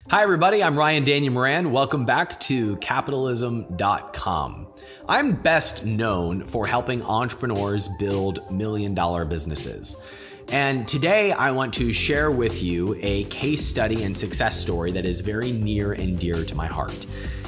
Hi, everybody. I'm Ryan Daniel Moran. Welcome back to capitalism.com. I'm best known for helping entrepreneurs build million-dollar businesses. And today I want to share with you a case study and success story that is very near and dear to my heart.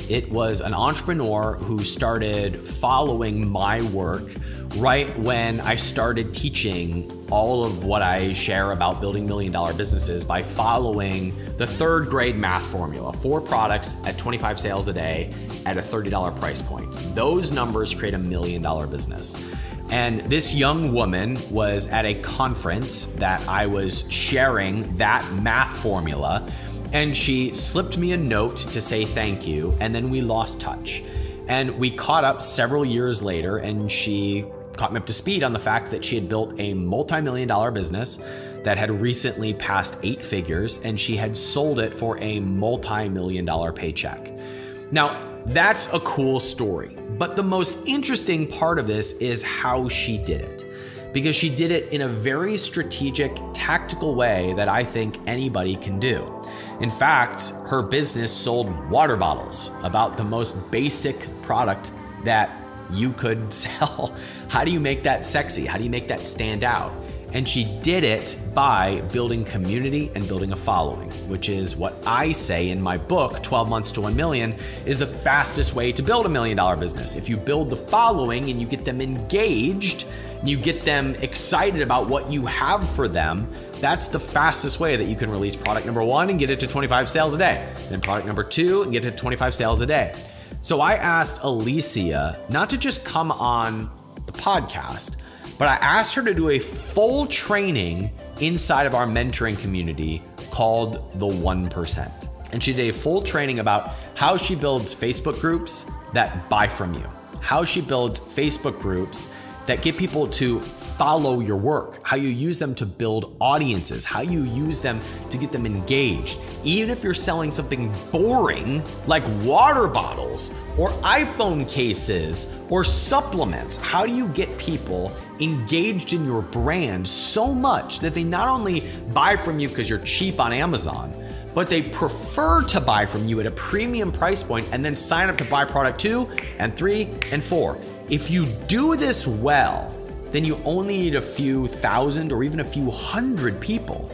It was an entrepreneur who started following my work right when I started teaching all of what I share about building million-dollar businesses by following the third grade math formula: 4 products at 25 sales a day at a $30 price point. Those numbers create a $1 million business. And this young woman was at a conference that I was sharing that math formula, and she slipped me a note to say thank you, and then we lost touch. And we caught up several years later, and she caught me up to speed on the fact that she had built a multi-million-dollar business that had recently passed 8 figures, and she had sold it for a multi-million-dollar paycheck. Now, that's a cool story, but the most interesting part of this is how she did it, because she did it in a very strategic, tactical way that I think anybody can do. In fact, her business sold water bottles, about the most basic product that you could sell. How do you make that sexy? How do you make that stand out? And she did it by building community and building a following, which is what I say in my book, 12 Months to 1 Million, is the fastest way to build a $1 million business. If you build the following and you get them engaged, and you get them excited about what you have for them, that's the fastest way that you can release product number 1 and get it to 25 sales a day. Then product number 2 and get it to 25 sales a day. So I asked Alicia not to just come on the podcast, but I asked her to do a full training inside of our mentoring community called the 1%. And she did a full training about how she builds Facebook groups that buy from you, how she builds Facebook groups that get people to follow your work, how you use them to build audiences, how you use them to get them engaged. Even if you're selling something boring like water bottles or iPhone cases or supplements, how do you get people engaged in your brand so much that they not only buy from you because you're cheap on Amazon, but they prefer to buy from you at a premium price point and then sign up to buy product 2 and 3 and 4. If you do this well, then you only need a few thousand or even a few hundred people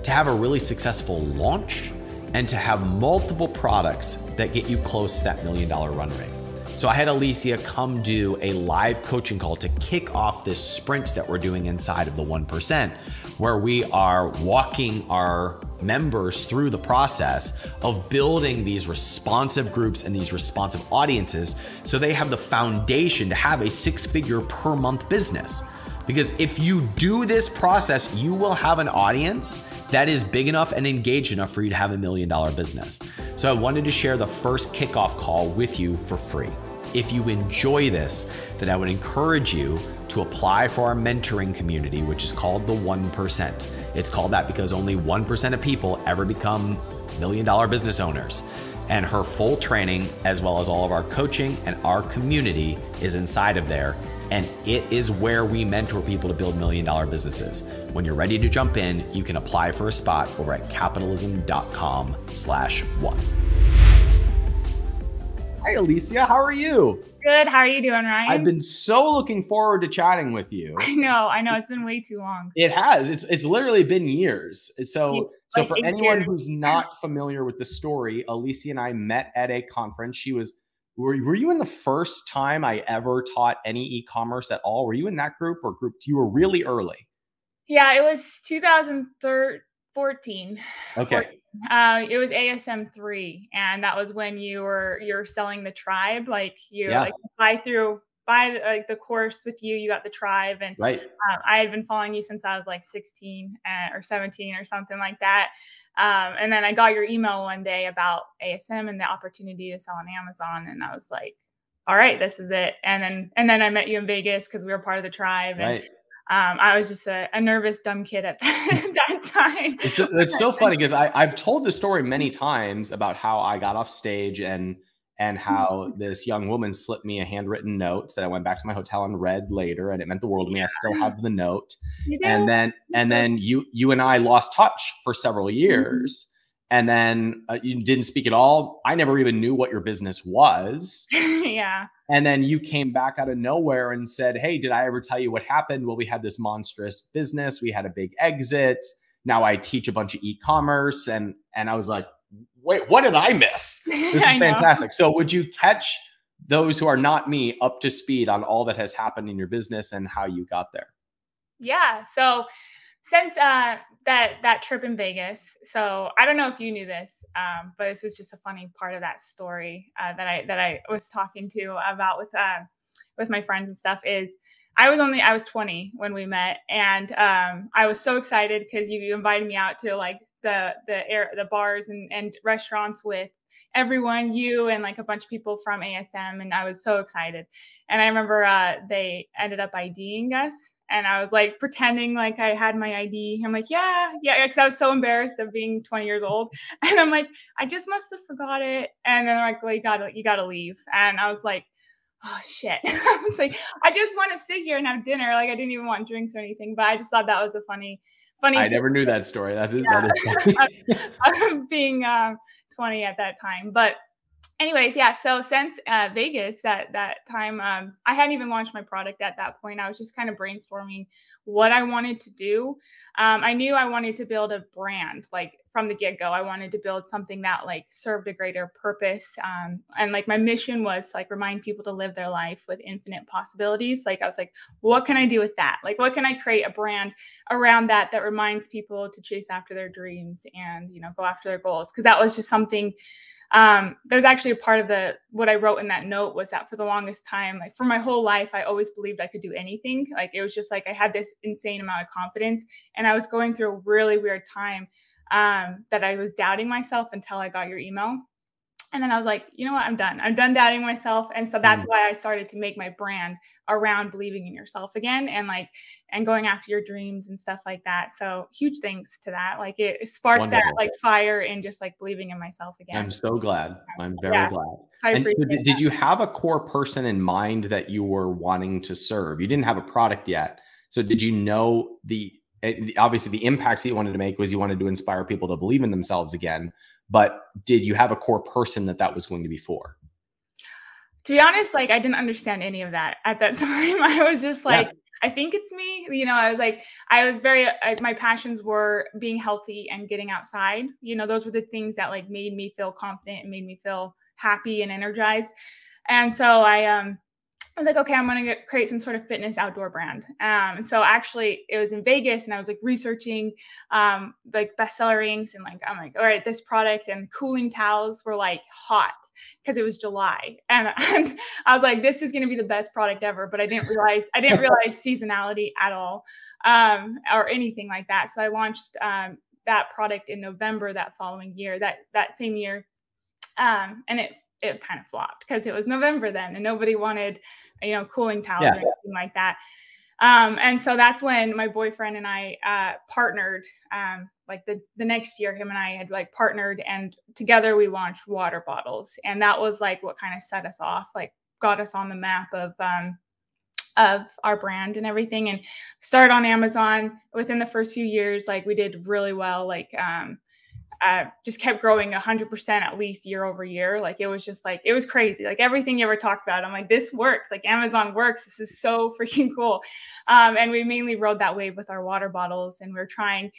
to have a really successful launch and to have multiple products that get you close to that $1 million run rate. So I had Alicia come do a live coaching call to kick off this sprint that we're doing inside of the 1%, where we are walking our members through the process of building these responsive groups and these responsive audiences so they have the foundation to have a 6-figure per month business. Because if you do this process, you will have an audience that is big enough and engaged enough for you to have a $1 million business. So I wanted to share the first kickoff call with you for free. If you enjoy this, then I would encourage you to apply for our mentoring community, which is called the 1%. It's called that because only 1% of people ever become $1 million business owners. And her full training, as well as all of our coaching and our community, is inside of there. And it is where we mentor people to build $1 million businesses. When you're ready to jump in, you can apply for a spot over at capitalism.com/1. Hi, Alicia. How are you? Good. How are you doing, Ryan? I've been so looking forward to chatting with you. I know. It's been way too long. It has. It's literally been years. So for anyone who's not familiar with the story, Alicia and I met at a conference. Were you in the first time I ever taught any e-commerce at all? Were you in that group or group? You were really early. Yeah, it was 2014. Okay. It was ASM3, and that was when you're selling the tribe. Like buy the course with you. You got the tribe, and right. I had been following you since I was like 16 or 17 or something like that. And then I got your email one day about ASM and the opportunity to sell on Amazon, and I was like, all right, this is it. And then I met you in Vegas because we were part of the tribe. And, right. I was just a nervous, dumb kid at that time. It's so funny because I've told the story many times about how I got off stage and how this young woman slipped me a handwritten note that I went back to my hotel and read later, and it meant the world to me. I still have the note. And then you and I lost touch for several years. and then you didn't speak at all. I never even knew what your business was. Yeah. And then you came back out of nowhere and said, hey, did I ever tell you what happened? Well, we had this monstrous business. We had a big exit. Now I teach a bunch of e-commerce. And I was like, wait, what did I miss? This is fantastic. So would you catch those who are not me up to speed on all that has happened in your business and how you got there? Yeah. So since that trip in Vegas, so I don't know if you knew this, but this is just a funny part of that story that I was talking to about with my friends and stuff. Is I was 20 when we met, and I was so excited because you invited me out to like the bars and restaurants with everyone, you and like a bunch of people from ASM, and I was so excited. And I remember they ended up IDing us, and I was like pretending like I had my ID. I'm like, yeah, because I was so embarrassed of being 20 years old, and I'm like, I just must have forgot it. And then they're like, well, you gotta leave. And I was like, oh shit. I was like, I just want to sit here and have dinner. Like I didn't even want drinks or anything, but I just thought that was a funny. I never knew that story. That is funny. Being 20 at that time. But anyways, yeah. So since Vegas, that time, I hadn't even launched my product at that point. I was just kind of brainstorming what I wanted to do. I knew I wanted to build a brand, like from the get-go. I wanted to build something that like served a greater purpose. And like my mission was like remind people to live their life with infinite possibilities. Like I was like, what can I do with that? Like, what can I create a brand around that reminds people to chase after their dreams and, go after their goals? Because that was just something. There's actually a part of what I wrote in that note was that for the longest time, like for my whole life, I always believed I could do anything. Like it was just like I had this insane amount of confidence, and I was going through a really weird time that I was doubting myself until I got your email. And then I was like, you know what? I'm done. I'm done doubting myself. And so that's why I started to make my brand around believing in yourself again and going after your dreams and stuff like that. So huge thanks to that. Like it sparked Wonderful. that like fire and just like believing in myself again. I'm so glad. I'm very glad. So I appreciate did you have a core person in mind that you were wanting to serve? You didn't have a product yet. So did you know obviously the impacts that you wanted to make was you wanted to inspire people to believe in themselves again. But did you have a core person that was going to be for? To be honest, like I didn't understand any of that at that time. I was just like, I think it's me. I was very, my passions were being healthy and getting outside. Those were the things that like made me feel confident and made me feel happy and energized. And so I was like, okay, I'm going to create some sort of fitness outdoor brand. And so actually it was in Vegas, and I was like researching like bestseller ranks, and like, I'm like, all right, this product and cooling towels were like hot because it was July. And I was like, this is going to be the best product ever. But I didn't realize seasonality at all or anything like that. So I launched that product in November that following year, that same year. And it kind of flopped because it was November then and nobody wanted, cooling towels or anything like that. And so that's when my boyfriend and I partnered, like the next year, him and I had like partnered, and together we launched water bottles. And that was like what kind of set us off, like got us on the map of our brand and everything, and started on Amazon. Within the first few years, like we did really well, like just kept growing 100% at least year over year. Like it was just like, it was crazy. Like everything you ever talked about, I'm like, this works. Like Amazon works. This is so freaking cool. And we mainly rode that wave with our water bottles, and we were trying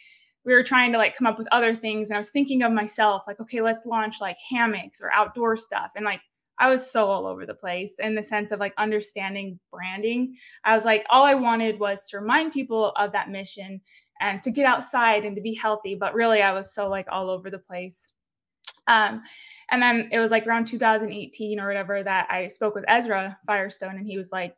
to like come up with other things. And I was thinking of myself like, okay, let's launch like hammocks or outdoor stuff. And like, I was so all over the place in the sense of like understanding branding. I was like, all I wanted was to remind people of that mission and to get outside and to be healthy. But really, I was so like all over the place. And then it was like around 2018 or whatever that I spoke with Ezra Firestone, and he was like,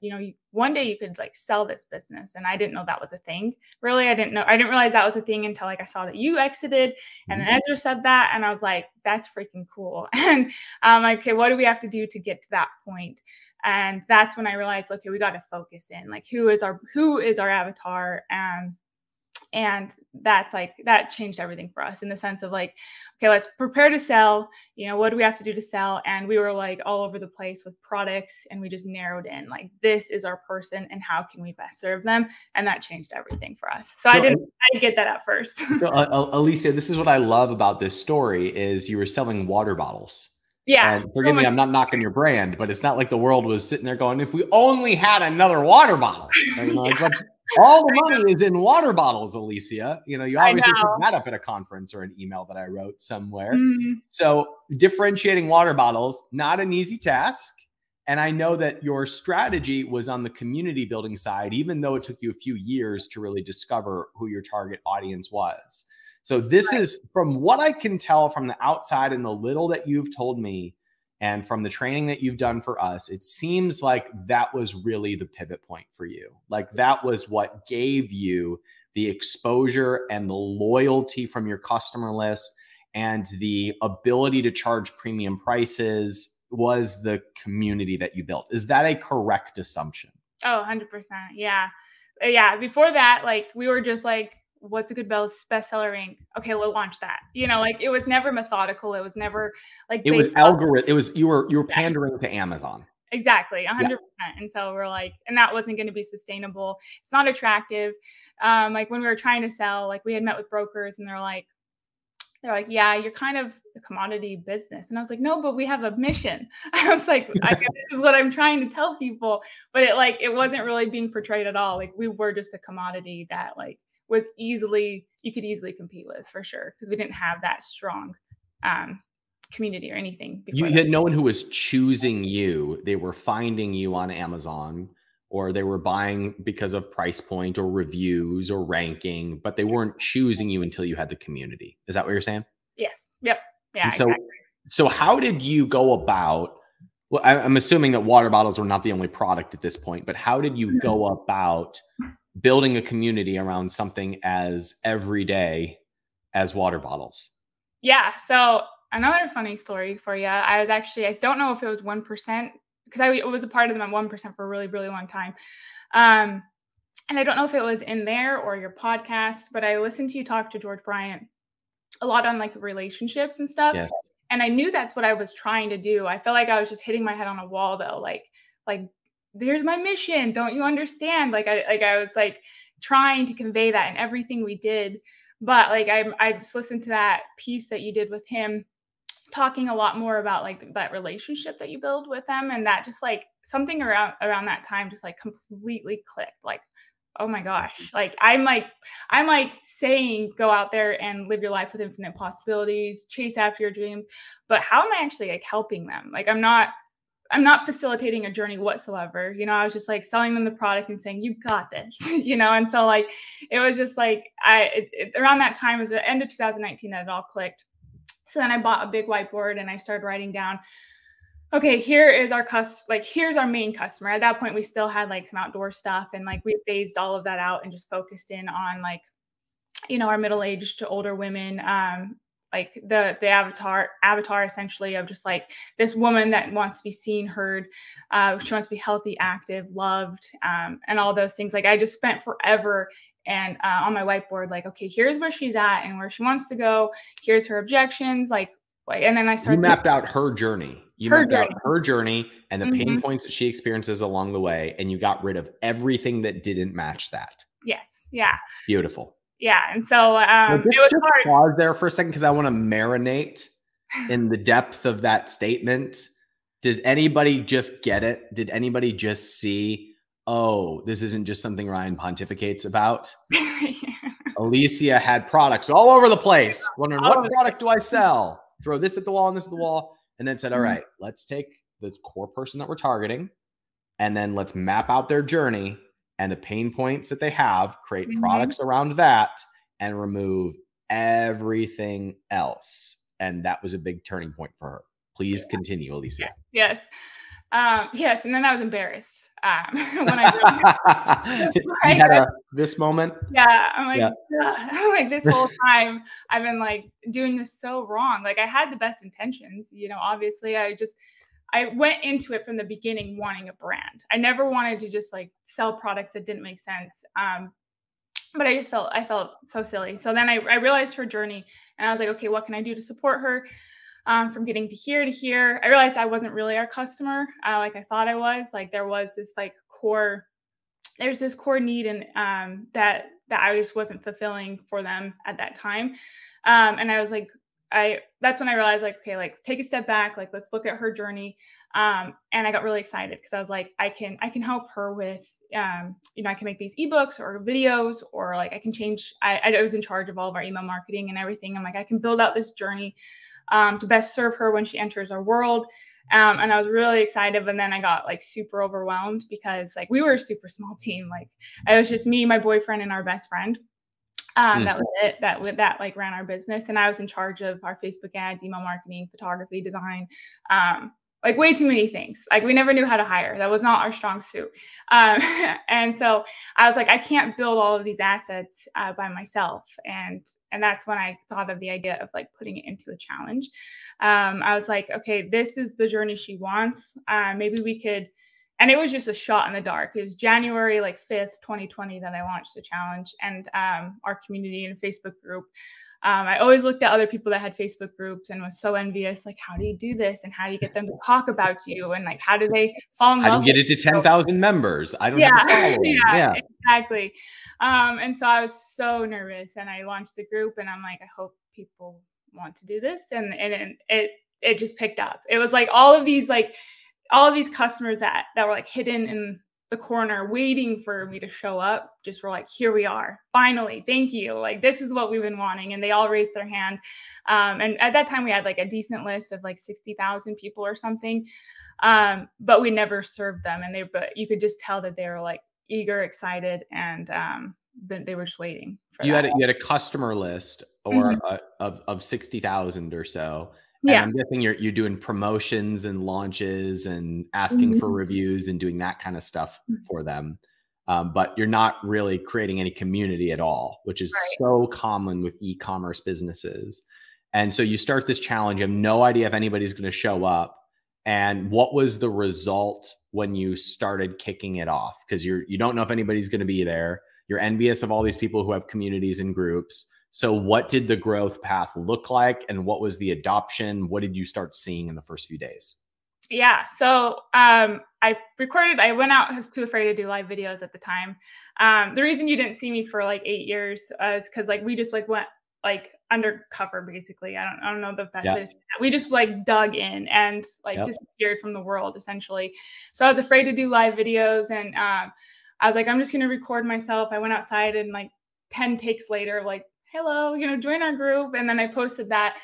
one day you could like sell this business. And I didn't know that was a thing. Really, I didn't realize that was a thing until like I saw that you exited, and then Ezra said that, and I was like, that's freaking cool. And like, okay, what do we have to do to get to that point? And that's when I realized, okay, we got to focus in, like, who is our avatar? And that's like, that changed everything for us in the sense of like, okay, let's prepare to sell. You know, what do we have to do to sell? And we were like all over the place with products, and we just narrowed in like, this is our person and how can we best serve them? And that changed everything for us. So I didn't get that at first. So Alicia, this is what I love about this story is you were selling water bottles. Yeah. And forgive me, I'm not knocking your brand, but it's not like the world was sitting there going, if we only had another water bottle. You know, but all the money is in water bottles, Alicia. You know, you obviously picked that up at a conference or an email that I wrote somewhere. So differentiating water bottles, not an easy task. And I know that your strategy was on the community building side, even though it took you a few years to really discover who your target audience was. So this is, from what I can tell from the outside and the little that you've told me and from the training that you've done for us, it seems like that was really the pivot point for you. Like that was what gave you the exposure and the loyalty from your customer list and the ability to charge premium prices was the community that you built. Is that a correct assumption? Oh, 100%. Yeah. Yeah. Before that, like we were just like, what's a good bestseller rank? Okay, we'll launch that. You know, like it was never methodical. It was never like, it was algorithm. It was, you were pandering to Amazon. Exactly. 100%. And so we're like, and that wasn't going to be sustainable. It's not attractive. Like when we were trying to sell, like we had met with brokers and they're like, yeah, you're kind of a commodity business. And I was like, no, but we have a mission. I was like, I guess this is what I'm trying to tell people. But it wasn't really being portrayed at all. Like we were just a commodity that like was you could easily compete with for sure. Because we didn't have that strong community or anything. You had no one who was choosing you. They were finding you on Amazon, or they were buying because of price point or reviews or ranking, but they weren't choosing you until you had the community. Is that what you're saying? Yes. Yep. Yeah. So, exactly. So how did you go about, well, I'm assuming that water bottles were not the only product at this point, but how did you go about building a community around something as everyday as water bottles? Yeah. So another funny story for you. I don't know if it was 1%, because I was a part of them at 1% for a really, really long time. And I don't know if it was in there or your podcast, but I listened to you talk to George Bryant a lot on like relationships and stuff. Yes. And I knew that's what I was trying to do. I felt like I was just hitting my head on a wall though. Like there's my mission. Don't you understand? Like I was like trying to convey that in everything we did. But like, I just listened to that piece that you did with him, talking a lot more about like that relationship that you build with them. And that just like something around that time just like completely clicked. Like, oh my gosh, like I'm like saying, go out there and live your life with infinite possibilities, chase after your dreams. But how am I actually like helping them? Like, I'm not facilitating a journey whatsoever. You know, I was just like selling them the product and saying, you got this, you know? And so like, it was just like, around that time, it was the end of 2019 that it all clicked. So then I bought a big whiteboard and I started writing down, okay, here is our here's our main customer. At that point, we still had like some outdoor stuff, and like we phased all of that out and just focused in on like, you know, our middle-aged to older women, like the avatar essentially of just like this woman that wants to be seen, heard, she wants to be healthy, active, loved, and all those things. Like I just spent forever and on my whiteboard, like, okay, here's where she's at and where she wants to go. Here's her objections, and then I started. You mapped out her journey. You mapped out her journey and the pain points that she experiences along the way, and you got rid of everything that didn't match that. Yes. Yeah. Beautiful. Yeah. And so it was hard. Pause there for a second because I want to marinate in the depth of that statement. Does anybody just get it? Did anybody just see, oh, this isn't just something Ryan pontificates about? Yeah. Alicia had products all over the place, wondering what product do I sell? Throw this at the wall and this at the wall. And then said, all right, let's take the core person that we're targeting and then let's map out their journey and the pain points that they have, create products around that, and remove everything else. And that was a big turning point for her. Please continue, Alicia. Yes. Yes. And then I was embarrassed when I you had this moment. Yeah. I'm like, like this whole time I've been like doing this so wrong. Like I had the best intentions, you know, obviously I went into it from the beginning wanting a brand. I never wanted to just like sell products that didn't make sense. but I felt so silly. So then I realized her journey, and I was like, okay, what can I do to support her from getting to here to here? I realized I wasn't really our customer, like I thought I was. Like there's this core need, and that I just wasn't fulfilling for them at that time. And I was like, that's when I realized, like, okay, like take a step back, like let's look at her journey. And I got really excited because I was like, I can help her with, I can make these ebooks or videos, or like I can change. I was in charge of all of our email marketing and everything. I'm like, I can build out this journey to best serve her when she enters our world. And I was really excited, but then I got like super overwhelmed because like we were a super small team. Like it was just me, my boyfriend, and our best friend. That was it. That like ran our business, and I was in charge of our Facebook ads, email marketing, photography, design, like way too many things. Like we never knew how to hire. That was not our strong suit. And so I was like, I can't build all of these assets by myself. And that's when I thought of the idea of like putting it into a challenge. I was like, okay, this is the journey she wants. Maybe we could. And it was just a shot in the dark. It was January like 5th, 2020 that I launched the challenge, and our community and Facebook group. I always looked at other people that had Facebook groups and was so envious. Like, how do you do this? And how do you get them to talk about you? And like, how do they fall in love? How do you get it to 10,000 members? I don't have a following. Yeah, exactly. And so I was so nervous, and I launched the group, and I'm like, I hope people want to do this. And it just picked up. It was like all of these customers that were like hidden in the corner waiting for me to show up just were like, here we are, finally, thank you, like this is what we've been wanting. And they all raised their hand, and at that time we had like a decent list of like 60,000 people or something, but we never served them. And but you could just tell that they were like eager, excited, and they were just waiting for you had a customer list or of 60,000 or so. And I'm guessing you're doing promotions and launches and asking for reviews and doing that kind of stuff for them. But you're not really creating any community at all, which is so common with e-commerce businesses. And so you start this challenge. You have no idea if anybody's going to show up. And what was the result when you started kicking it off? Because you don't know if anybody's going to be there. You're envious of all these people who have communities and groups. So what did the growth path look like, and what was the adoption? What did you start seeing in the first few days? Yeah. So I went out. I was too afraid to do live videos at the time. The reason you didn't see me for like 8 years is because like we just like went like undercover, basically. I don't know the best way to say that. We just like dug in and like disappeared from the world, essentially. So I was afraid to do live videos, and I was like, I'm just gonna record myself. I went outside, and like 10 takes later, like, hello, join our group. And then I posted that,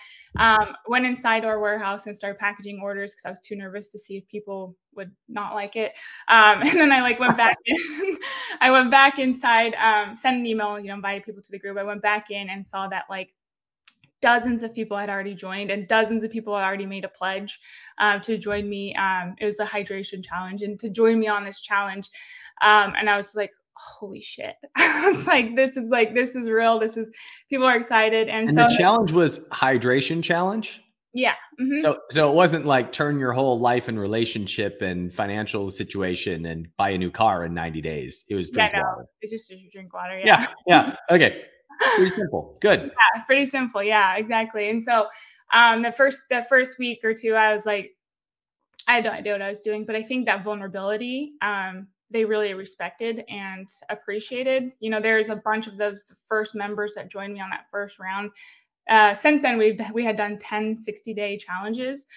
went inside our warehouse and started packaging orders because I was too nervous to see if people would not like it. And then I like went back in. I went back inside, sent an email, invited people to the group. I went back in and saw that like dozens of people had already joined, and dozens of people had already made a pledge to join me. It was a hydration challenge, and to join me on this challenge. And I was like, holy shit. I was like, this is real. People are excited. And so the challenge was hydration challenge. Yeah. So it wasn't like turn your whole life and relationship and financial situation and buy a new car in 90 days. It was drink water. It's just drink water. Yeah. Okay. Pretty simple. Good. Yeah, pretty simple. Yeah, exactly. And so the first week or two, I was like, I had no idea what I was doing, but I think that vulnerability, they really respected and appreciated. There's a bunch of those first members that joined me on that first round. Since then, we had done 10 60-day challenges.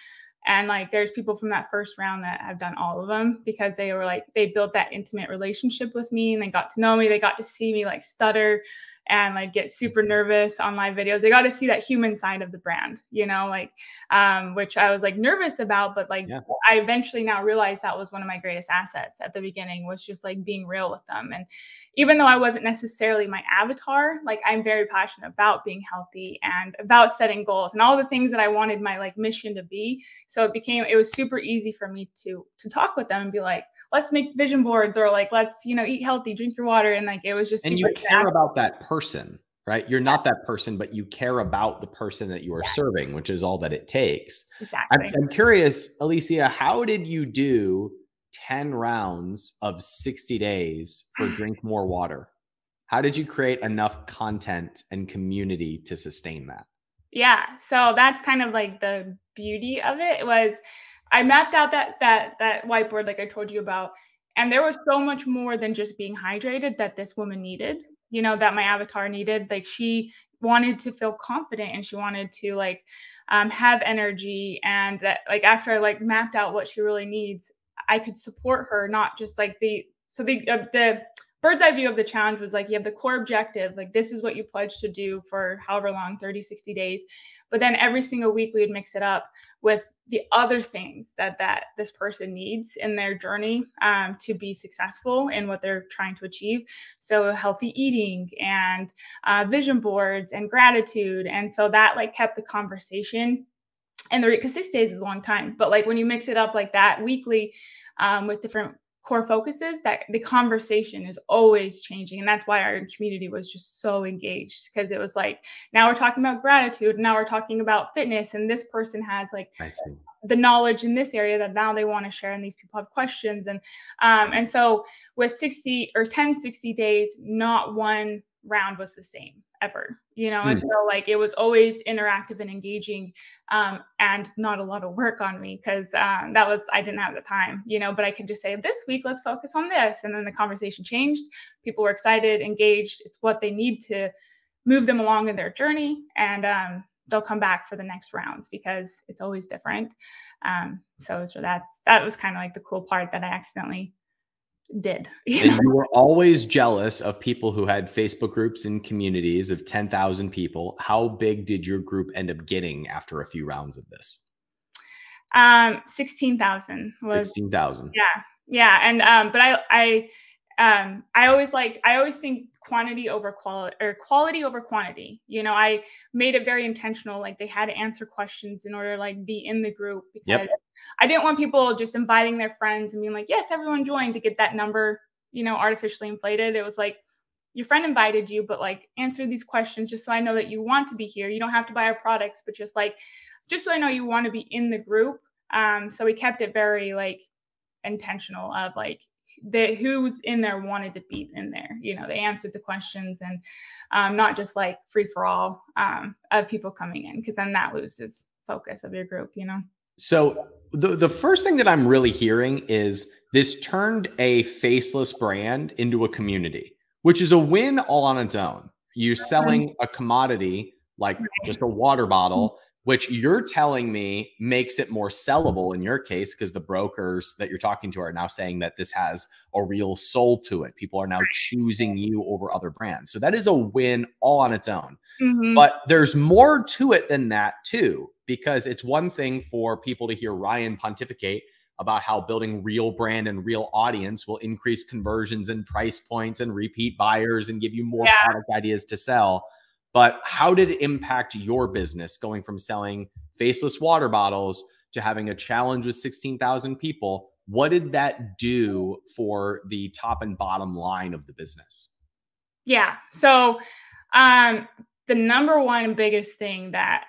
And like, there's people from that first round that have done all of them because they were like, they built that intimate relationship with me, and they got to know me. They got to see me like stutter and like get super nervous on live videos. They got to see that human side of the brand, which I was like nervous about, but like I eventually now realized that was one of my greatest assets at the beginning, was just like being real with them. And even though I wasn't necessarily my avatar, like I'm very passionate about being healthy and about setting goals and all the things that I wanted my like mission to be. So it was super easy for me to talk with them and be like, let's make vision boards, or like, let's, eat healthy, drink your water. And like, it was just, and you care about that person, right? You're not that person, but you care about the person that you are serving, which is all that it takes. Exactly. I'm curious, Alicia, how did you do 10 rounds of 60 days for drink more water? How did you create enough content and community to sustain that? Yeah. So that's kind of like the beauty of it was I mapped out that whiteboard like I told you about. And there was so much more than just being hydrated that this woman needed, that my avatar needed. Like she wanted to feel confident and she wanted to like have energy. And that like after I like mapped out what she really needs, I could support her, not just like the bird's eye view of the challenge was like you have the core objective, like this is what you pledge to do for however long, 30, 60 days. But then every single week we would mix it up with the other things that this person needs in their journey to be successful in what they're trying to achieve. So healthy eating and vision boards and gratitude. And so that like kept the conversation and because 6 days is a long time, but like when you mix it up like that weekly with different core focuses, that the conversation is always changing. And that's why our community was just so engaged, because it was like, now we're talking about gratitude. Now we're talking about fitness. And this person has like the knowledge in this area that now they want to share. And these people have questions. And so with 60 days, not one round was the same ever, and so like it was always interactive and engaging, and not a lot of work on me because I didn't have the time, but I could just say this week let's focus on this, and then the conversation changed. People were excited, engaged. It's what they need to move them along in their journey, and they'll come back for the next rounds because it's always different. So that was kind of like the cool part that I accidentally did. And you were always jealous of people who had Facebook groups and communities of 10,000 people. How big did your group end up getting after a few rounds of this? 16,000 was 16,000. Yeah. And but I always think quantity over quality, or quality over quantity. I made it very intentional. Like they had to answer questions in order to like be in the group, because I didn't want people just inviting their friends and being like, yes, everyone joined, to get that number, artificially inflated. It was like, your friend invited you, but like answer these questions just so I know that you want to be here. You don't have to buy our products, but just so I know you want to be in the group. So we kept it very like intentional of like who's in there wanted to be in there. They answered the questions, and not just like free for all of people coming in, because then that loses focus of your group. So the first thing that I'm really hearing is this turned a faceless brand into a community, which is a win all on its own. You're selling a commodity like just a water bottle, which you're telling me makes it more sellable in your case, because the brokers that you're talking to are now saying that this has a real soul to it. People are now choosing you over other brands. So that is a win all on its own. But there's more to it than that too, because it's one thing for people to hear Ryan pontificate about how building real brand and real audience will increase conversions and price points and repeat buyers and give you more product ideas to sell. But how did it impact your business going from selling faceless water bottles to having a challenge with 16,000 people? What did that do for the top and bottom line of the business? Yeah. So the number one biggest thing that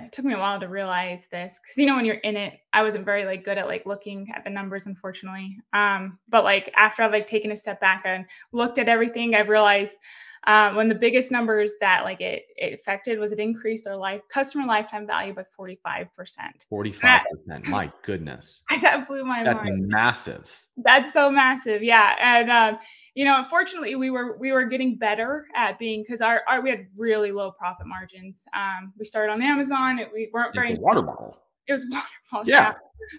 it took me a while to realize this, because when you're in it, I wasn't very like good at like looking at the numbers, unfortunately. But like after I've like taken a step back and looked at everything, I realized when the biggest numbers that like it affected was it increased our customer lifetime value by 45%. 45%. My goodness. That blew my mind. That's massive. That's so massive. Yeah. And, unfortunately we were getting better at being, because we had really low profit margins. We started on Amazon. We weren't very water bottle. It was water bottle. Yeah.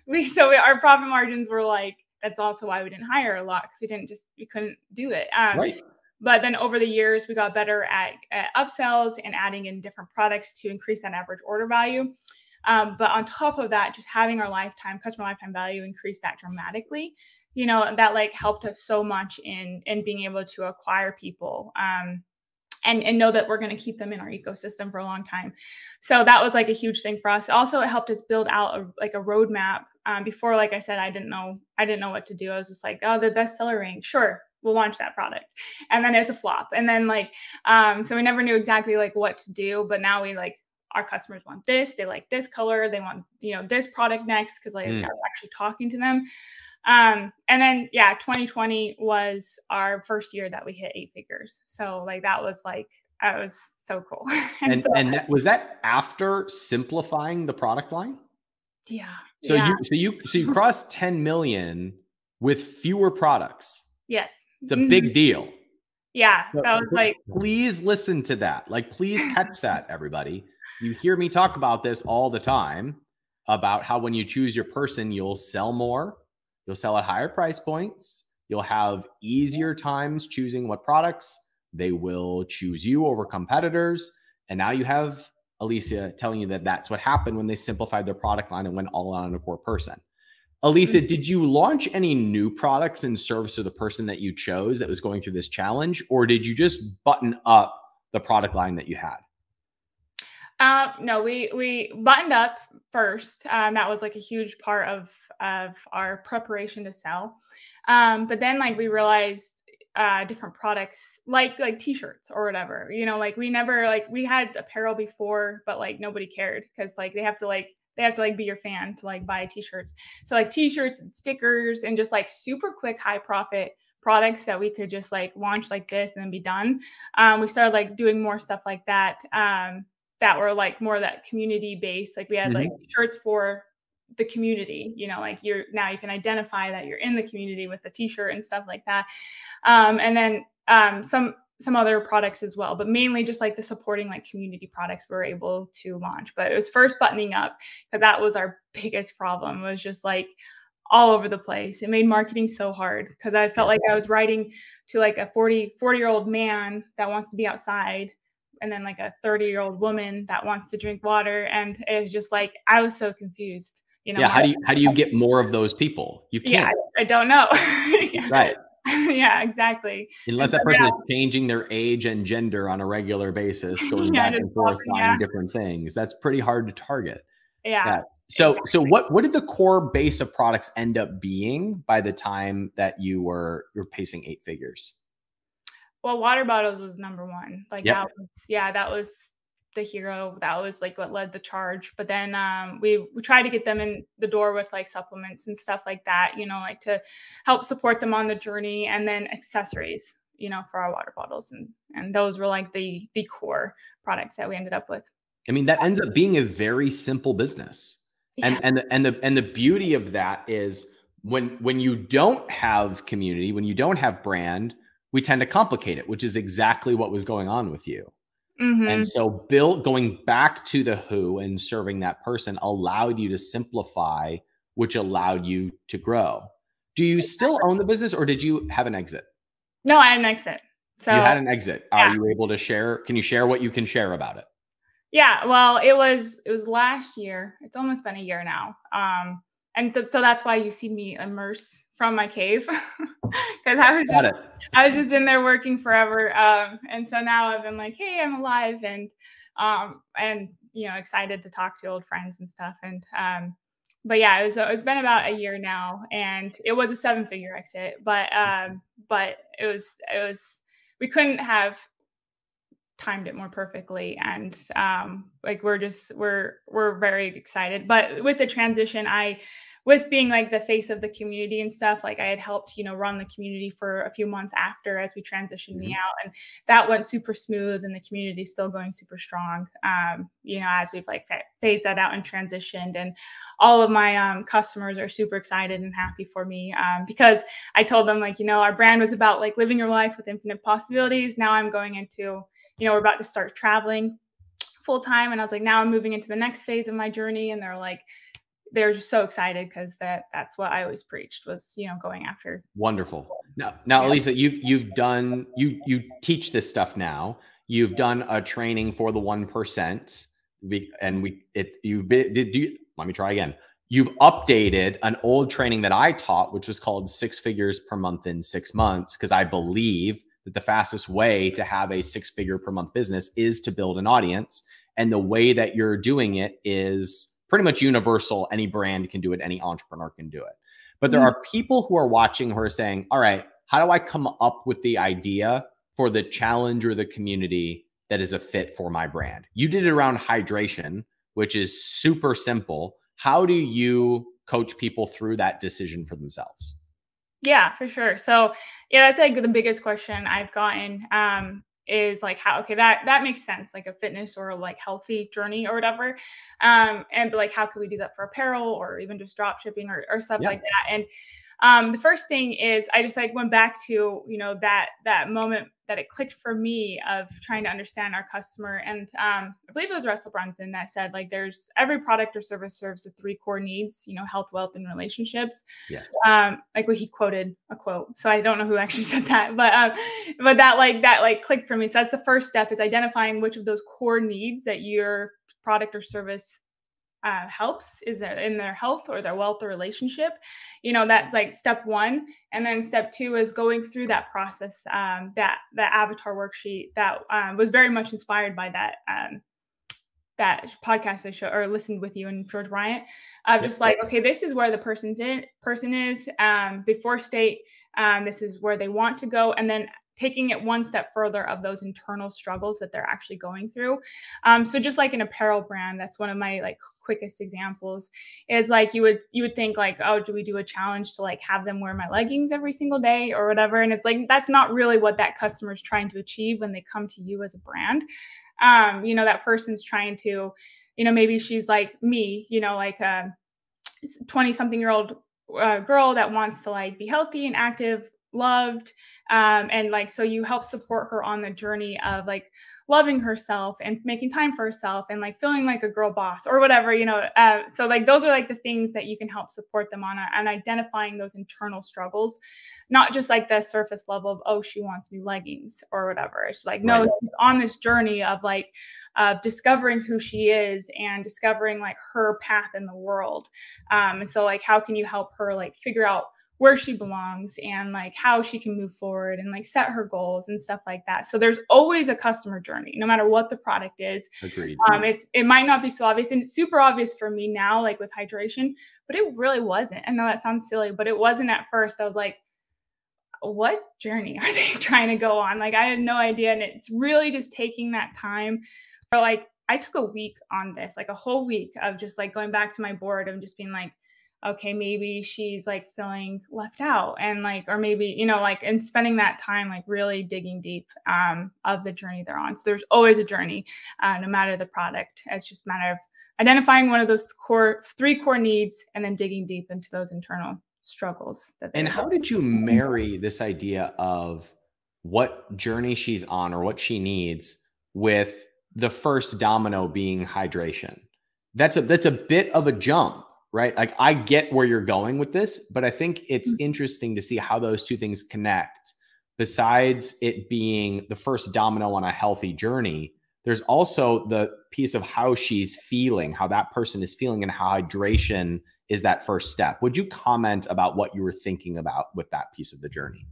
Our profit margins were like, that's also why we didn't hire a lot, because we couldn't do it. Right. But then over the years, we got better at upsells and adding in different products to increase that average order value. But on top of that, just having our customer lifetime value increase that dramatically, that like helped us so much in being able to acquire people and know that we're going to keep them in our ecosystem for a long time. So that was like a huge thing for us. Also, it helped us build out a roadmap. Before, like I said, I didn't know what to do. I was just like, oh, the bestseller rank, sure, we'll launch that product. And then it's a flop. And then like, so we never knew exactly like what to do, but now we like, our customers want this, they like this color, they want, this product next, because like it's actually talking to them. And then, yeah, 2020 was our first year that we hit 8 figures. So like, that was so cool. And was that after simplifying the product line? Yeah. So you crossed 10 million with fewer products. Yes. It's a big deal. Yeah. So, that was like, please listen to that. Like, please catch that, everybody. You hear me talk about this all the time about how when you choose your person, you'll sell more, you'll sell at higher price points, you'll have easier times choosing what products, they will choose you over competitors. And now you have Alicia telling you that that's what happened when they simplified their product line and went all on a core person. Alicia, did you launch any new products in service of the person that you chose that was going through this challenge, or did you just button up the product line that you had? No, we buttoned up first. That was like a huge part of our preparation to sell. But then like we realized different products like t-shirts or whatever, like we never we had apparel before, but like nobody cared because like they have to be your fan to like buy t-shirts. So like t-shirts and stickers and just like super quick high profit products that we could just like launch like this and then be done. We started like doing more stuff like that. That were like more that community based. Like we had like shirts for the community, like now you can identify that you're in the community with the t-shirt and stuff like that. And then some other products as well, but mainly just like the supporting like community products we were able to launch. But it was first buttoning up because that was our biggest problem, was just like all over the place. It made marketing so hard because I felt like I was writing to like a 40-year-old man that wants to be outside, and then like a 30-year-old woman that wants to drink water. And it was just like, I was so confused, Yeah. How do you get more of those people? You can't. Yeah, I don't know. Right. Yeah, exactly. Unless that person is changing their age and gender on a regular basis, going back and forth, buying different things. That's pretty hard to target. Yeah. So what did the core base of products end up being by the time that you're pacing 8 figures? Well, water bottles was number one. Like Yep. that was the hero. That was like what led the charge. But then we tried to get them in the door with like supplements and stuff like that, like to help support them on the journey, and then accessories, for our water bottles. And those were like the core products that we ended up with. I mean, that ends up being a very simple business. Yeah. And the beauty of that is when you don't have community, when you don't have brand, we tend to complicate it, which is exactly what was going on with you. And so going back to the who and serving that person allowed you to simplify, which allowed you to grow. Do you still own the business, or did you have an exit? No, I had an exit. So you had an exit. Yeah. Are you able to share? Can you share what you can share about it? Yeah, well, it was last year. It's almost been a year now. And so that's why you see me immerse from my cave, because I was just in there working forever. And so now I've been like, hey, I'm alive, and excited to talk to old friends and stuff. And but yeah, it's been about a year now, and it was a 7-figure exit, but it was we couldn't have timed it more perfectly, and we're very excited. But with the transition, with being like the face of the community and stuff, like I had helped run the community for a few months after as we transitioned me out, and that went super smooth, and the community is still going super strong, as we've like phased that out and transitioned. And all of my customers are super excited and happy for me, because I told them like, our brand was about like living your life with infinite possibilities. Now I'm going into, we're about to start traveling full time. And I was like, now I'm moving into the next phase of my journey. And they're just so excited, because that's what I always preached was, going after. Wonderful. Now, Alicia, you teach this stuff now. You've done a training for the 1%. Let me try again. You've updated an old training that I taught, which was called 6 figures per month in 6 months. Because I believe that the fastest way to have a 6-figure per month business is to build an audience. And the way that you're doing it is pretty much universal. Any brand can do it. Any entrepreneur can do it. But there are people who are watching who are saying, all right, how do I come up with the idea for the challenge or the community that is a fit for my brand? You did it around hydration, which is super simple. How do you coach people through that decision for themselves? Yeah, for sure. So yeah, that's like the biggest question I've gotten, is like how, okay, that makes sense, like a fitness or like healthy journey or whatever. And like, how can we do that for apparel or even just drop shipping or stuff Yeah. like that? And the first thing is I just like went back to, that moment that it clicked for me of trying to understand our customer. And I believe it was Russell Brunson that said, like, there's every product or service serves the three core needs, health, wealth, and relationships. Yes. Like what he quoted a quote. So I don't know who actually said that, but that clicked for me. So that's the first step, is identifying which of those core needs that your product or service helps, is it in their health or their wealth or relationship. That's like step one. And then step two is going through that process, that avatar worksheet that was very much inspired by that podcast I showed or listened with you and George Bryant, just like, okay, this is where the person is, before state, this is where they want to go, and then taking it one step further of those internal struggles that they're actually going through. So just like an apparel brand, that's one of my like quickest examples, is like you would think like, oh, do we do a challenge to like have them wear my leggings every single day or whatever? And it's like, that's not really what that customer is trying to achieve when they come to you as a brand. That person's trying to, maybe she's like me, like a 20-something-year-old girl that wants to like be healthy and active, loved, and like, so you help support her on the journey of like loving herself and making time for herself and like feeling like a girl boss or whatever, so like those are like the things that you can help support them on, and identifying those internal struggles, not just like the surface level of, oh, she wants new leggings or whatever. It's like, no, she's on this journey of like discovering who she is and discovering like her path in the world. And so like, how can you help her like figure out where she belongs and like how she can move forward and like set her goals and stuff like that. So there's always a customer journey, no matter what the product is. Agreed. It might not be so obvious, and it's super obvious for me now, like with hydration, but it really wasn't. I know that sounds silly, but it wasn't at first. I was like, what journey are they trying to go on? Like, I had no idea. And it's really just taking that time. Or like, I took a week on this, like a whole week of just like going back to my board and just being like, okay, maybe she's like feeling left out, and like, or maybe, like, and spending that time, like really digging deep of the journey they're on. So there's always a journey, no matter the product. It's just a matter of identifying one of those three core needs and then digging deep into those internal struggles. And how did you marry this idea of what journey she's on or what she needs with the first domino being hydration? That's a bit of a jump, right? Like, I get where you're going with this, but I think it's interesting to see how those two things connect. Besides it being the first domino on a healthy journey, there's also the piece of how she's feeling, how that person is feeling, and how hydration is that first step. Would you comment about what you were thinking about with that piece of the journey?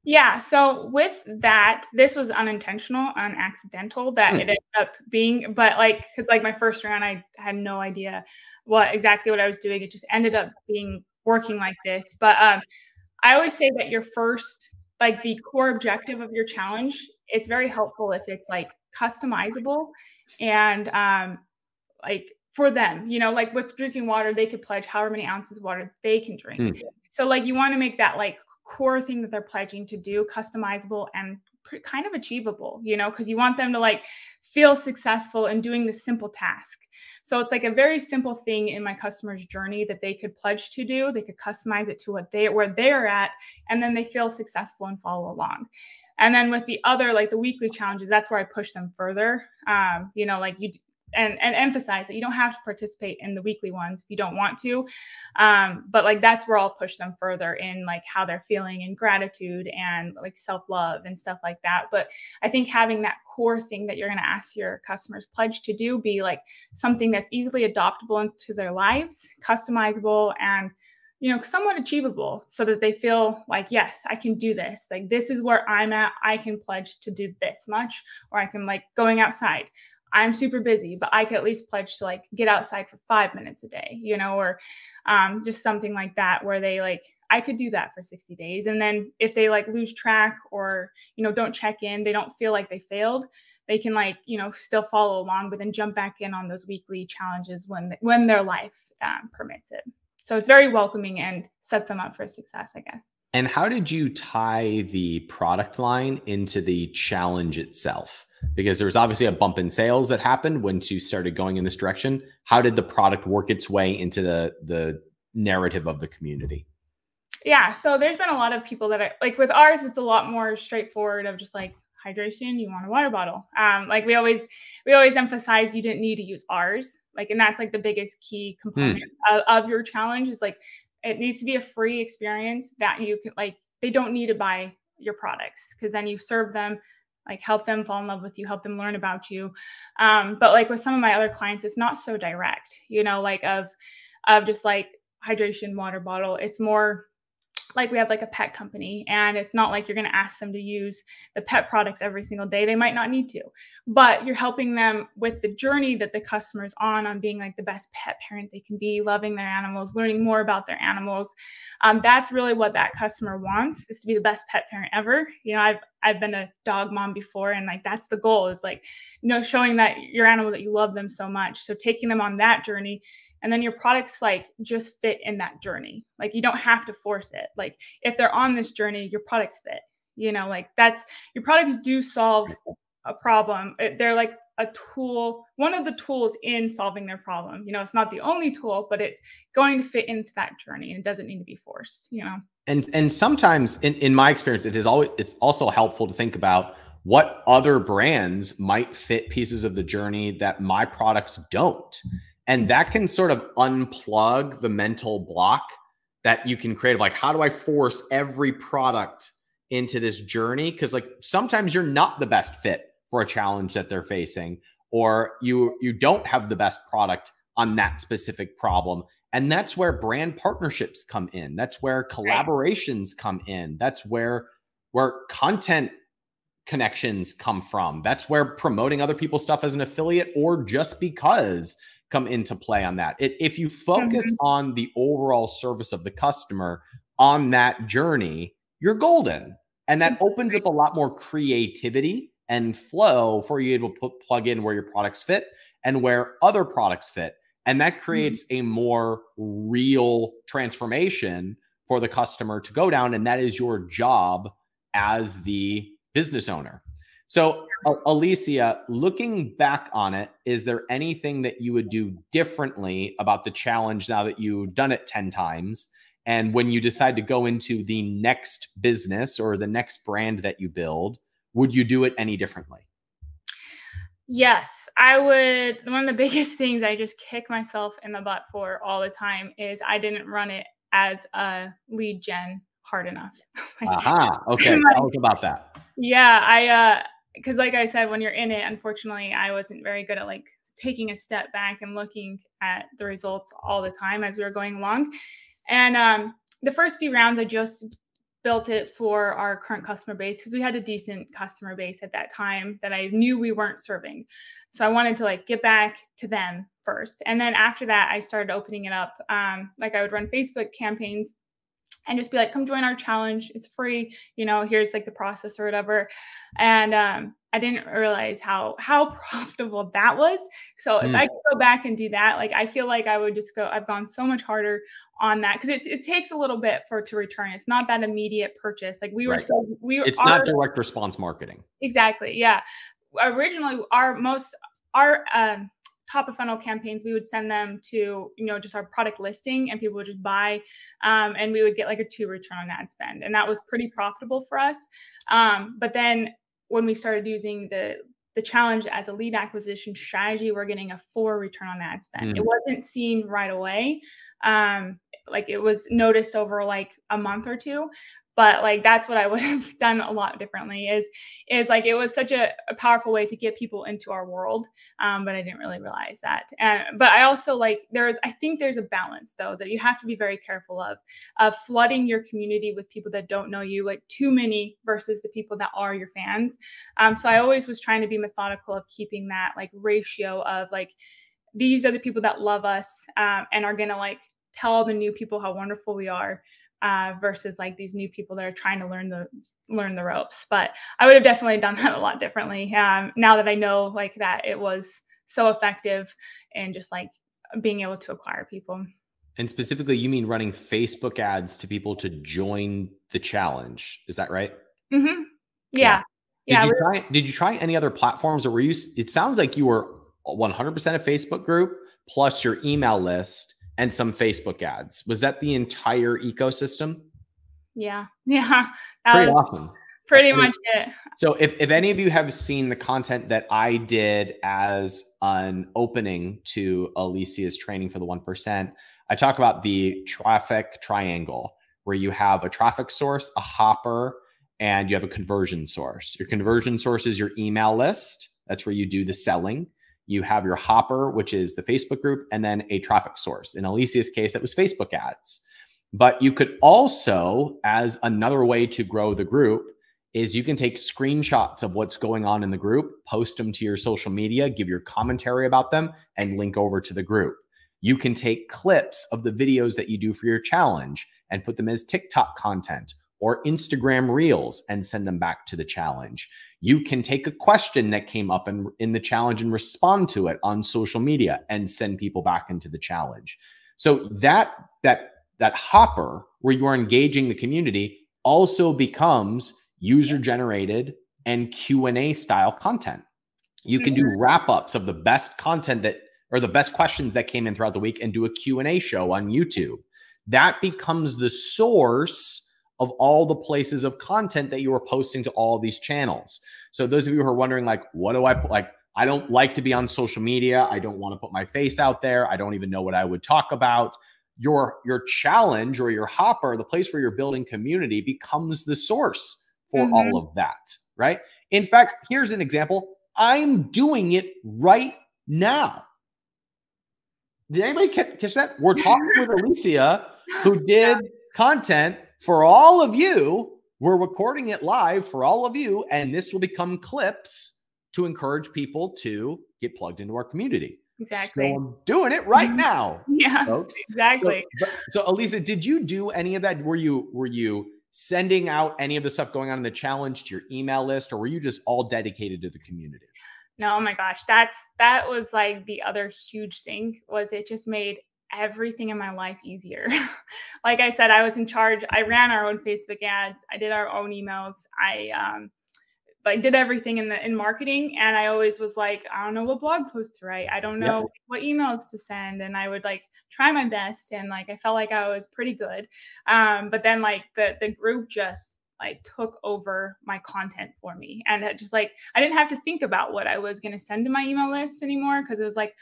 Yeah. So with that, this was unintentional and accidental that it ended up being, but like, cause like my first round, I had no idea exactly what I was doing. It just ended up working like this. But I always say that your first, like the core objective of your challenge, it's very helpful if it's like customizable and like for them, like with drinking water, they could pledge however many ounces of water they can drink. So like, you want to make that like core thing that they're pledging to do customizable and kind of achievable, because you want them to like feel successful in doing this simple task. So it's like a very simple thing in my customer's journey that they could pledge to do. They could customize it to where they're at, and then they feel successful and follow along. And then with the other, like the weekly challenges, that's where I push them further. Like you and emphasize that you don't have to participate in the weekly ones if you don't want to. But like, that's where I'll push them further in like how they're feeling and gratitude and like self-love and stuff like that. But I think having that core thing that you're going to ask your customers pledge to do be like something that's easily adoptable into their lives, customizable, and somewhat achievable, so that they feel like, yes, I can do this. Like, this is where I'm at. I can pledge to do this much, or I can like going outside. I'm super busy, but I could at least pledge to like get outside for 5 minutes a day, or just something like that, where they like, I could do that for 60 days. And then if they like lose track or, don't check in, they don't feel like they failed, they can like, still follow along, but then jump back in on those weekly challenges when their life permits it. So it's very welcoming and sets them up for success, I guess. And how did you tie the product line into the challenge itself? Because there was obviously a bump in sales that happened when you started going in this direction. How did the product work its way into the narrative of the community? Yeah, so there's been a lot of people that are like, with ours, it's a lot more straightforward of just like hydration, you want a water bottle. Like we always emphasize you didn't need to use ours. Like, and that's like the biggest key component of your challenge is like, it needs to be a free experience that you can like, they don't need to buy your products because then you serve them, like help them fall in love with you, help them learn about you. But like with some of my other clients, it's not so direct, you know, like of just like hydration, water bottle. It's more like we have like a pet company, and it's not like you're going to ask them to use the pet products every single day. They might not need to, but you're helping them with the journey that the customer's on being like the best pet parent they can be, loving their animals, learning more about their animals. That's really what that customer wants, is to be the best pet parent ever. You know, I've been a dog mom before, and like that's the goal, is like, you know, showing that your animal, that you love them so much. So taking them on that journey, and then your products like just fit in that journey. Like you don't have to force it. Like if they're on this journey, your products fit, you know, like that's, your products do solve a problem. They're like a tool, one of the tools in solving their problem. You know, it's not the only tool, but it's going to fit into that journey, and it doesn't need to be forced, you know? And sometimes in my experience, it's also helpful to think about what other brands might fit pieces of the journey that my products don't. And that can sort of unplug the mental block that you can create of like, how do I force every product into this journey? Because like sometimes you're not the best fit for a challenge that they're facing, or you don't have the best product on that specific problem. And that's where brand partnerships come in. That's where collaborations come in. That's where content connections come from. That's where promoting other people's stuff as an affiliate or just because come into play on that. If you focus on the overall service of the customer on that journey, you're golden. And that opens up a lot more creativity and flow for you to plug in where your products fit and where other products fit. And that creates a more real transformation for the customer to go down. And that is your job as the business owner. So Alicia, looking back on it, is there anything that you would do differently about the challenge now that you've done it 10 times? And when you decide to go into the next business or the next brand that you build, would you do it any differently? Yes, I would. One of the biggest things I just kick myself in the butt for all the time is I didn't run it as a lead gen hard enough. Okay. Tell us about that. Yeah, because like I said, when you're in it, unfortunately, I wasn't very good at like taking a step back and looking at the results all the time as we were going along. And the first few rounds, I just built it for our current customer base because we had a decent customer base at that time that I knew we weren't serving. So I wanted to like get back to them first. And then after that, I started opening it up. Like I would run Facebook campaigns and just be like, come join our challenge. It's free. You know, here's like the process or whatever. And I didn't realize how profitable that was. So if I could go back and do that, like, I feel like I would just go, I've gone so much harder on that because it takes a little bit for it to return. It's not that immediate purchase. Like it's not direct response marketing. Exactly. Yeah. Originally our top of funnel campaigns, we would send them to, you know, just our product listing and people would just buy, and we would get like a 2 return on ad spend. And that was pretty profitable for us. But then when we started using the challenge as a lead acquisition strategy, we're getting a 4 return on ad spend. It wasn't seen right away. Like it was noticed over like a month or two. But like, that's what I would have done a lot differently is like, it was such a powerful way to get people into our world. But I didn't really realize that. But I also like, I think there's a balance though, that you have to be very careful of flooding your community with people that don't know you, like too many versus the people that are your fans. So I always was trying to be methodical of keeping that like ratio of like, these are the people that love us, and are going to like tell all the new people how wonderful we are. Versus like these new people that are trying to learn the ropes. But I would have definitely done that a lot differently. Now that I know like that it was so effective and just like being able to acquire people. And specifically, you mean running Facebook ads to people to join the challenge. Is that right? Mm-hmm. Yeah. Yeah. Yeah. Did you try any other platforms, or were you, it sounds like you were 100% a Facebook group plus your email list and some Facebook ads. Was that the entire ecosystem? Yeah. Yeah. That Pretty was awesome. pretty much it. So if any of you have seen the content that I did as an opening to Alicia's training for the 1%, I talk about the traffic triangle, where you have a traffic source, a hopper, and you have a conversion source. Your conversion source is your email list. That's where you do the selling. You have your hopper, which is the Facebook group, and then a traffic source. In Alicia's case, that was Facebook ads. But you could also, as another way to grow the group, is you can take screenshots of what's going on in the group, post them to your social media, give your commentary about them, and link over to the group. You can take clips of the videos that you do for your challenge and put them as TikTok content or Instagram Reels and send them back to the challenge. You can take a question that came up in the challenge and respond to it on social media and send people back into the challenge. So that hopper where you are engaging the community also becomes user-generated and Q&A style content. You can do wrap-ups of the best content or the best questions that came in throughout the week and do a Q&A show on YouTube. That becomes the source of all the places of content that you are posting to all these channels. So those of you who are wondering, like, what do I put? Like, I don't like to be on social media. I don't want to put my face out there. I don't even know what I would talk about. Your challenge or your hopper, the place where you're building community, becomes the source for all of that, right? In fact, here's an example. I'm doing it right now. Did anybody catch that? We're talking with Alicia, who did content for all of you. We're recording it live for all of you, and this will become clips to encourage people to get plugged into our community. Exactly. So I'm doing it right now. Yeah, folks. exactly. So Alicia, did you do any of that? Were you sending out any of the stuff going on in the challenge to your email list, or were you just all dedicated to the community? No, oh my gosh, that was like the other huge thing, was it just made everything in my life easier. Like I said, I was in charge. I ran our own Facebook ads. I did our own emails. I did everything in marketing, and I always was like, I don't know what blog post to write. I don't know what emails to send, and I would like try my best, and like I felt like I was pretty good. But then like the group just like took over my content for me, and it just like I didn't have to think about what I was going to send to my email list anymore, because it was like,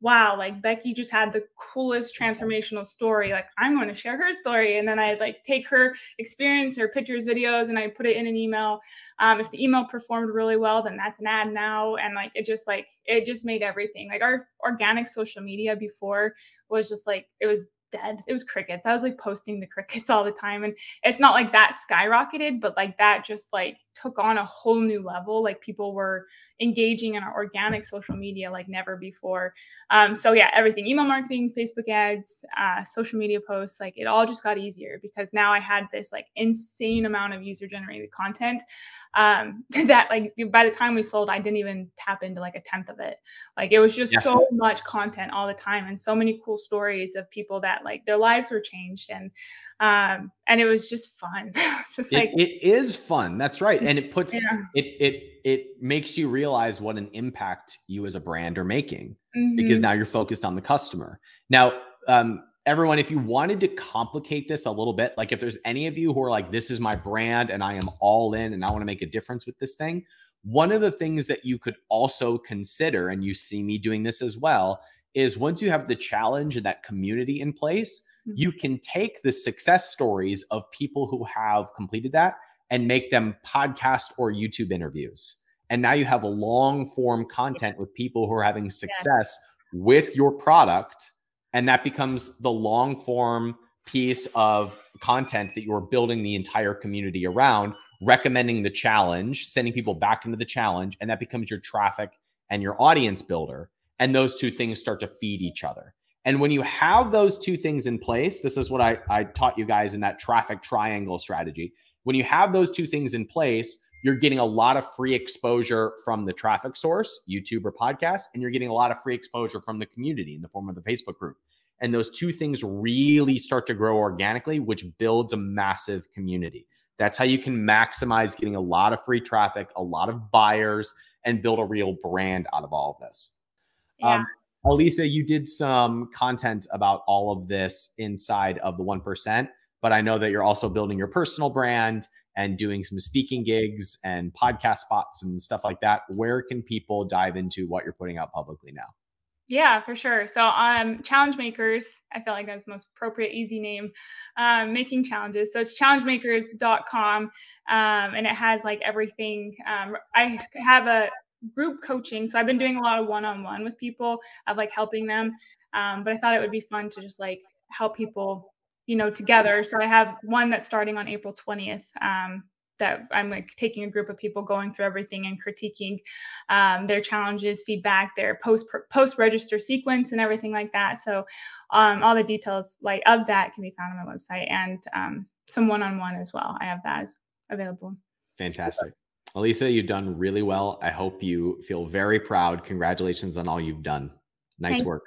wow, like Becky just had the coolest transformational story. Like, I'm going to share her story. And then I'd like take her experience, her pictures, videos, and I'd put it in an email. If the email performed really well, then that's an ad now. And like, it just made everything. Like, our organic social media before was just like, it was dead. It was crickets. I was like posting the crickets all the time. And it's not like that skyrocketed, but like that just like took on a whole new level. Like, people were engaging in our organic social media like never before. So yeah, everything, email marketing, Facebook ads, social media posts, like it all just got easier, because now I had this like insane amount of user generated content that like by the time we sold, I didn't even tap into like a tenth of it. Like, it was just so much content all the time, and so many cool stories of people that like their lives were changed, and it was just fun. It's just like, it is fun. That's right. And it puts it makes you realize what an impact you as a brand are making, because now you're focused on the customer. Now, everyone, if you wanted to complicate this a little bit, like if there's any of you who are like, this is my brand and I am all in and I want to make a difference with this thing, one of the things that you could also consider, and you see me doing this as well, is once you have the challenge and that community in place, you can take the success stories of people who have completed that and make them podcast or YouTube interviews. And now you have a long form content with people who are having success with your product. And that becomes the long form piece of content that you're building the entire community around, recommending the challenge, sending people back into the challenge. And that becomes your traffic and your audience builder. And those two things start to feed each other. And when you have those two things in place, this is what I taught you guys in that traffic triangle strategy. When you have those two things in place, you're getting a lot of free exposure from the traffic source, YouTube or podcast, and you're getting a lot of free exposure from the community in the form of the Facebook group. And those two things really start to grow organically, which builds a massive community. That's how you can maximize getting a lot of free traffic, a lot of buyers, and build a real brand out of all of this. Yeah. Alicia, you did some content about all of this inside of the 1%, but I know that you're also building your personal brand and doing some speaking gigs and podcast spots and stuff like that. Where can people dive into what you're putting out publicly now? Yeah, for sure. So Challenge Makers, I feel like that's the most appropriate, easy name, making challenges. So it's challengemakers.com, and it has like everything. I have a group coaching. So I've been doing a lot of one-on-one with people of like helping them. But I thought it would be fun to just like help people, together. So I have one that's starting on April 20th. That I'm like taking a group of people going through everything and critiquing their challenges, feedback, their post register sequence, and everything like that. So all the details like of that can be found on my website, and some one-on-one as well. I have that as available. Fantastic. Alicia, you've done really well. I hope you feel very proud. Congratulations on all you've done. Nice work.